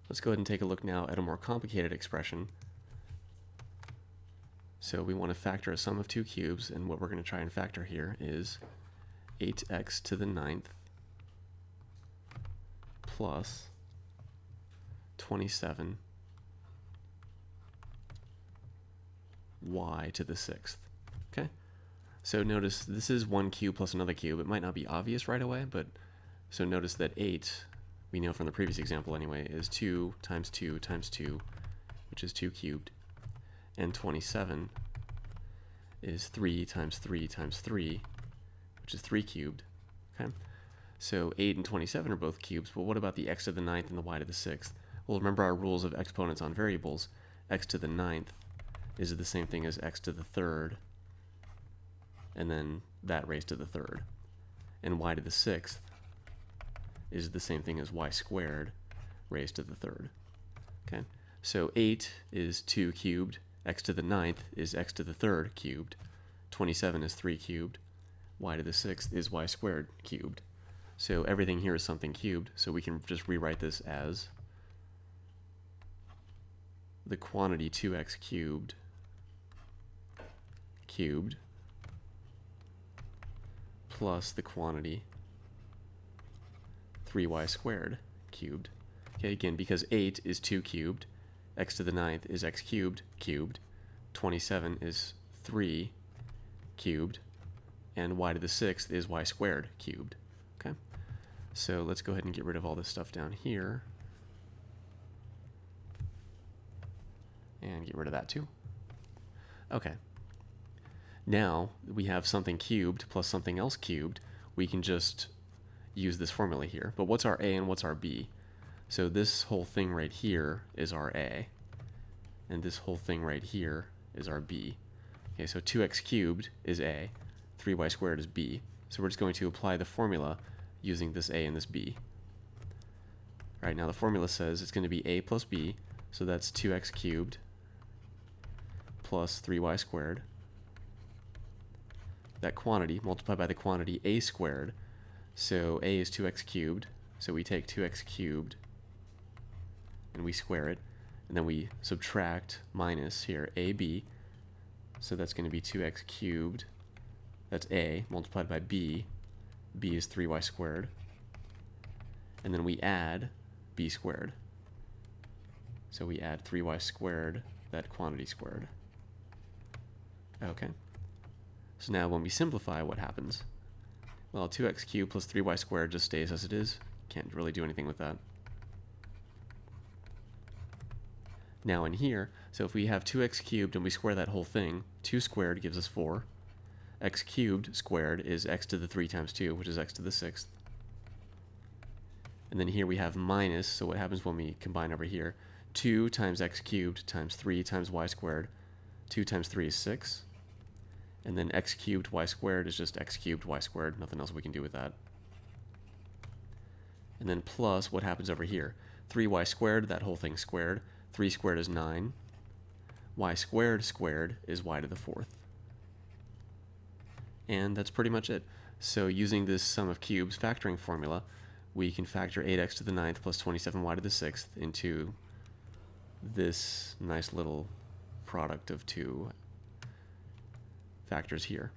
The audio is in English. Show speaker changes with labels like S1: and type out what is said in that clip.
S1: Let's go ahead and take a look now at a more complicated expression. So we want to factor a sum of two cubes, and what we're going to try and factor here is 8x to the 9th plus 27 y to the 6th. Okay? So notice this is one cube plus another cube. It might not be obvious right away, but so notice that 8, we know from the previous example anyway, is 2 times 2 times 2, which is 2 cubed. And 27 is 3 times 3 times 3, which is 3 cubed. Okay? So 8 and 27 are both cubes, but what about the x to the 9th and the y to the 6th? Well, remember our rules of exponents on variables. X to the 9th is the same thing as x to the 3rd, and then that raised to the 3rd. And y to the 6th is the same thing as y squared raised to the 3rd. Okay? So 8 is 2 cubed, x to the 9th is x to the 3rd cubed, 27 is 3 cubed, y to the 6th is y squared cubed. So everything here is something cubed, so we can just rewrite this as the quantity 2x cubed plus the quantity 3y squared cubed. Okay, again, because 8 is 2 cubed, x to the 9th is x cubed cubed, 27 is 3 cubed, and y to the 6th is y squared cubed. Okay, so let's go ahead and get rid of all this stuff down here, and get rid of that too. Okay, now we have something cubed plus something else cubed. We can just use this formula here. But what's our a and what's our b? So this whole thing right here is our a, and this whole thing right here is our b. Okay, so 2x cubed is a, 3y squared is b. So we're just going to apply the formula using this a and this b. All right, now the formula says it's going to be a plus b, so that's 2x cubed plus 3y squared. That quantity multiplied by the quantity a squared. So a is 2x cubed, so we take 2x cubed and we square it, and then we subtract minus here ab, so that's going to be 2x cubed, that's a, multiplied by b is 3y squared, and then we add b squared, so we add 3y squared, that quantity squared. Okay, so now when we simplify, what happens? Well, 2x cubed plus 3y squared just stays as it is. Can't really do anything with that. Now in here, so if we have 2x cubed and we square that whole thing, 2 squared gives us 4. X cubed squared is x to the 3 times 2, which is x to the 6th. And then here we have minus, so what happens when we combine over here? 2 times x cubed times 3 times y squared. 2 times 3 is 6. And then x cubed y squared is just x cubed y squared. Nothing else we can do with that. And then plus what happens over here. 3y squared, that whole thing squared. 3 squared is 9. Y squared squared is y to the 4th. And that's pretty much it. So using this sum of cubes factoring formula, we can factor 8x to the 9th plus 27y to the 6th into this nice little product of two factors here.